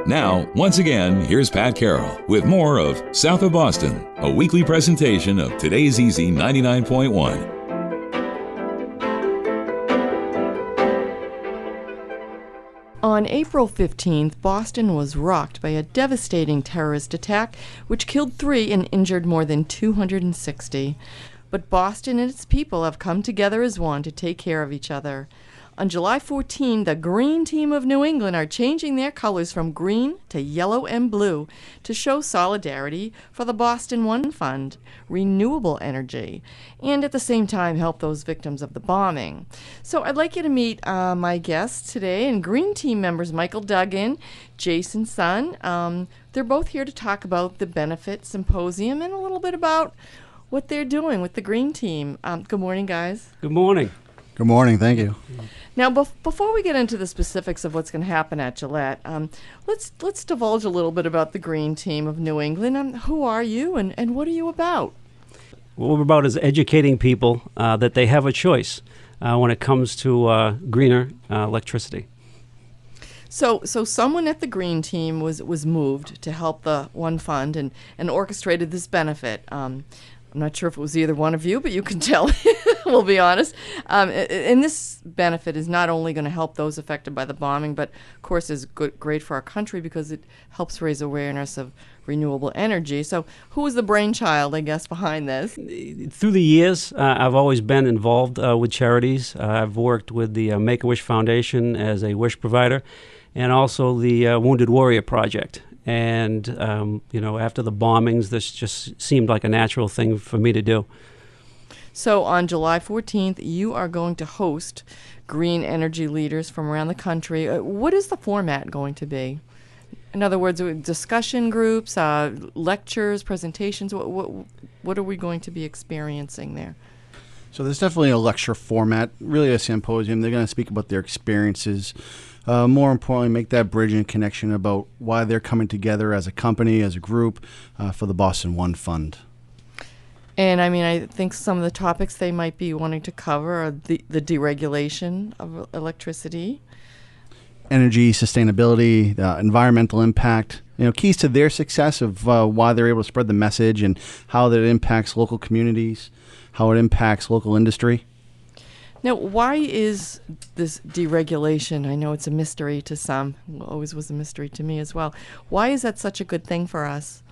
Now, once again, here's Pat Carroll with more of South of Boston, a weekly presentation of Today's Easy 99.1. On April 15th, Boston was rocked by a devastating terrorist attack which killed 3 and injured more than 260. But Boston and its people have come together as one to take care of each other. On July 14, the Green Team of New England are changing their colors from green to yellow and blue to show solidarity for the Boston One Fund, renewable energy, and at the same time help those victims of the bombing. So I'd like you to meet my guests today, and Green Team members Michael Duggan, Jason Sun. They're both here to talk about the Benefit Symposium and a little bit about what they're doing with the Green Team. Good morning, guys. Good morning. Good morning. Thank you. Now, before we get into the specifics of what's going to happen at Gillette, let's divulge a little bit about the Green Team of New England. Who are you, and what are you about? What we're about is educating people that they have a choice when it comes to greener electricity. So someone at the Green Team was moved to help the One Fund and orchestrated this benefit. I'm not sure if it was either one of you, but you can tell. We'll be honest. And this benefit is not only going to help those affected by the bombing, but of course is great for our country because it helps raise awareness of renewable energy. So who was the brainchild, I guess, behind this? Through the years, I've always been involved with charities. I've worked with the Make-A-Wish Foundation as a wish provider and also the Wounded Warrior Project. And, after the bombings, this just seemed like a natural thing for me to do. So on July 14th, you are going to host green energy leaders from around the country. What is the format going to be? In other words, discussion groups, lectures, presentations, what are we going to be experiencing there? So there's definitely a lecture format, really a symposium. They're going to speak about their experiences. More importantly, make that bridge and connection about why they're coming together as a company, as a group, for the Boston One Fund. And I think some of the topics they might be wanting to cover are the deregulation of electricity, energy sustainability, environmental impact, keys to their success of why they're able to spread the message and how that impacts local communities, how it impacts local industry. Now, why is this deregulation, I know it's a mystery to some, always was a mystery to me as well, why is that such a good thing for us?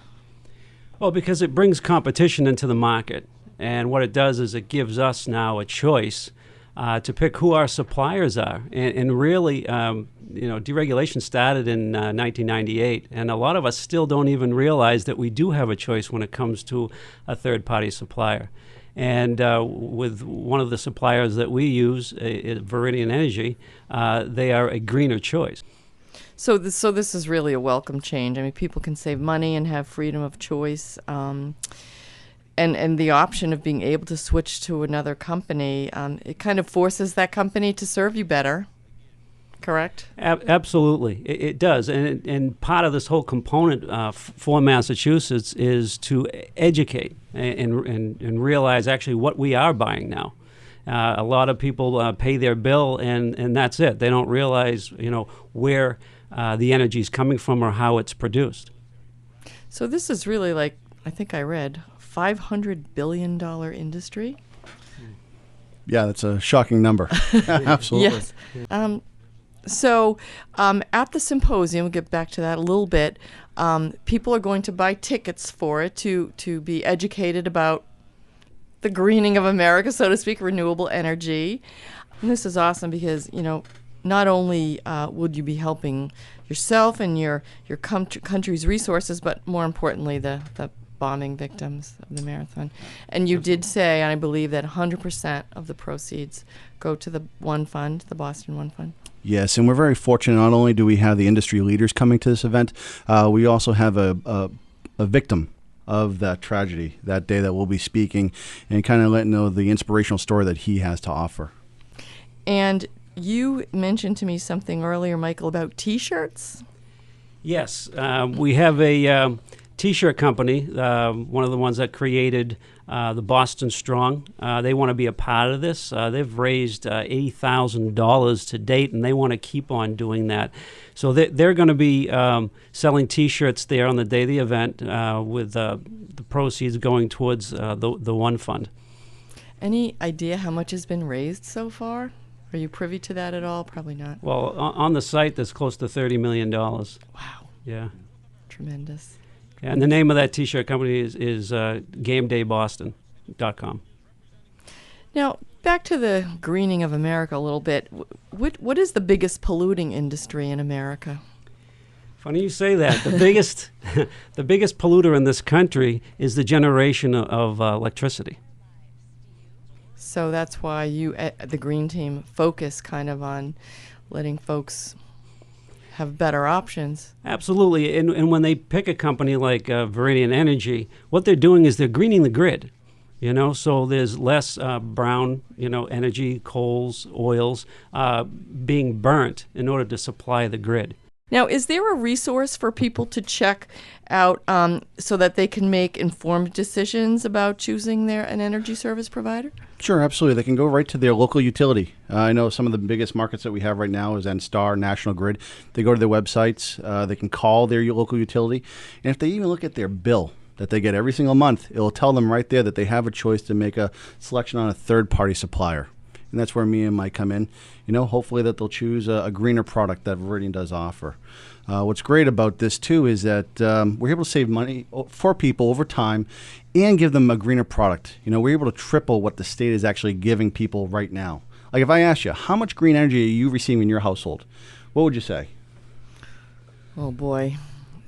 Well, because it brings competition into the market. And what it does is it gives us now a choice to pick who our suppliers are. And really, deregulation started in 1998. And a lot of us still don't even realize that we do have a choice when it comes to a third-party supplier. And with one of the suppliers that we use, Viridian Energy, they are a greener choice. So this is really a welcome change. People can save money and have freedom of choice, and the option of being able to switch to another company. It kind of forces that company to serve you better. Correct? Absolutely, it does. And part of this whole component for Massachusetts is to educate and realize actually what we are buying now. A lot of people pay their bill and that's it. They don't realize where the energy is coming from or how it's produced. So this is really like, I think I read, $500 billion industry? Yeah, that's a shocking number. Absolutely. Yes. So at the symposium, we'll get back to that a little bit, people are going to buy tickets for it to be educated about the greening of America, so to speak, renewable energy. And this is awesome because, not only would you be helping yourself and your country's resources, but more importantly, the bombing victims of the marathon. And you did say, and I believe that 100% of the proceeds go to the One Fund, the Boston One Fund. Yes, and we're very fortunate. Not only do we have the industry leaders coming to this event, we also have a victim of that tragedy that day that we'll be speaking and kind of letting know the inspirational story that he has to offer. And you mentioned to me something earlier, Michael, about T-shirts. Yes, we have a T-shirt company, one of the ones that created the Boston Strong. They want to be a part of this. They've raised $80,000 to date, and they want to keep on doing that. So they're going to be selling T-shirts there on the day of the event with the proceeds going towards the One Fund. Any idea how much has been raised so far? Are you privy to that at all? Probably not. Well, on the site, there's close to $30 million. Wow. Yeah. Tremendous. And the name of that T-shirt company is GameDayBoston.com. Now, back to the greening of America a little bit. What is the biggest polluting industry in America? Funny you say that. The biggest polluter in this country is the generation of electricity. So that's why you at the Green Team focus kind of on letting folks have better options. Absolutely. And when they pick a company like Viridian Energy, what they're doing is they're greening the grid. So there's less brown, energy, coals, oils being burnt in order to supply the grid. Now, is there a resource for people to check out so that they can make informed decisions about choosing an energy service provider? Sure, absolutely. They can go right to their local utility. I know some of the biggest markets that we have right now is NSTAR, National Grid. They go to their websites. They can call their local utility. And if they even look at their bill that they get every single month, it will tell them right there that they have a choice to make a selection on a third-party supplier. And that's where me and Mike come in. Hopefully that they'll choose a greener product that Viridian does offer. What's great about this, too, is that we're able to save money for people over time and give them a greener product. We're able to triple what the state is actually giving people right now. Like if I asked you, how much green energy are you receiving in your household? What would you say? Oh, boy.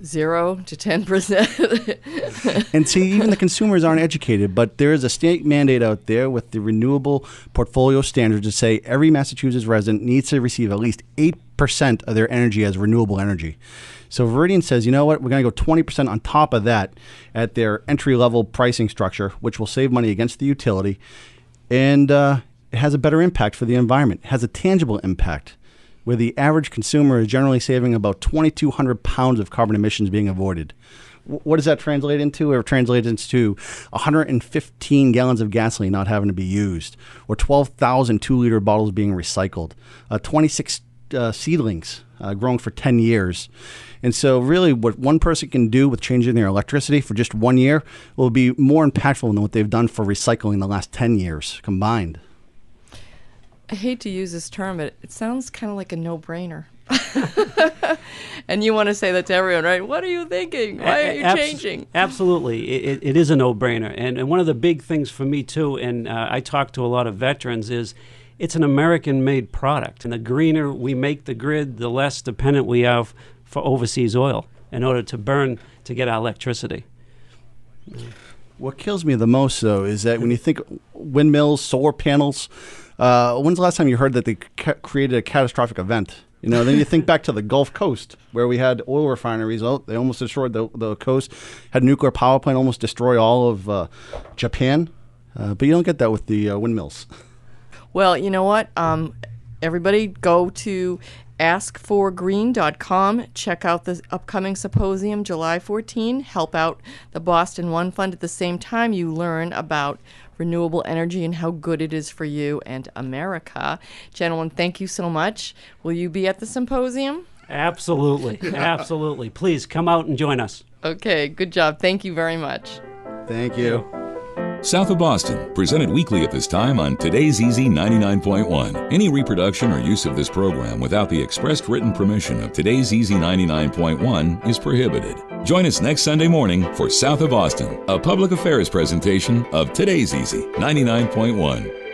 0 to 10%. And see, even the consumers aren't educated, but there is a state mandate out there with the renewable portfolio standards to say every Massachusetts resident needs to receive at least 8% of their energy as renewable energy. So Viridian says, you know what, we're going to go 20% on top of that at their entry-level pricing structure, which will save money against the utility, and it has a better impact for the environment. It has a tangible impact, where the average consumer is generally saving about 2,200 pounds of carbon emissions being avoided. What does that translate into? It translates into 115 gallons of gasoline not having to be used, or 12,000 2-liter bottles being recycled, 26 seedlings grown for 10 years. And so really what one person can do with changing their electricity for just 1 year will be more impactful than what they've done for recycling the last 10 years combined. I hate to use this term, but it sounds kind of like a no-brainer. And you want to say that to everyone, right? What are you thinking? Why are you changing? Absolutely. It is a no-brainer. And one of the big things for me, too, and I talk to a lot of veterans, is it's an American-made product. And the greener we make the grid, the less dependent we are for overseas oil in order to burn to get our electricity. What kills me the most, though, is that when you think windmills, solar panels, when's the last time you heard that they created a catastrophic event? Then you think back to the Gulf Coast, where we had oil refineries. Oh, they almost destroyed the coast. Had a nuclear power plant almost destroy all of Japan. But you don't get that with the windmills. Well, you know what? Everybody go to askforgreen.com. Check out the upcoming symposium July 14. Help out the Boston One Fund. At the same time, you learn about renewable energy and how good it is for you and America. Gentlemen, thank you so much. Will you be at the symposium? Absolutely. Absolutely. Please come out and join us. Okay, good job. Thank you very much. Thank you. South of Boston, presented weekly at this time on Today's Easy 99.1. Any reproduction or use of this program without the expressed written permission of Today's Easy 99.1 is prohibited. Join us next Sunday morning for South of Boston, a public affairs presentation of Today's Easy 99.1.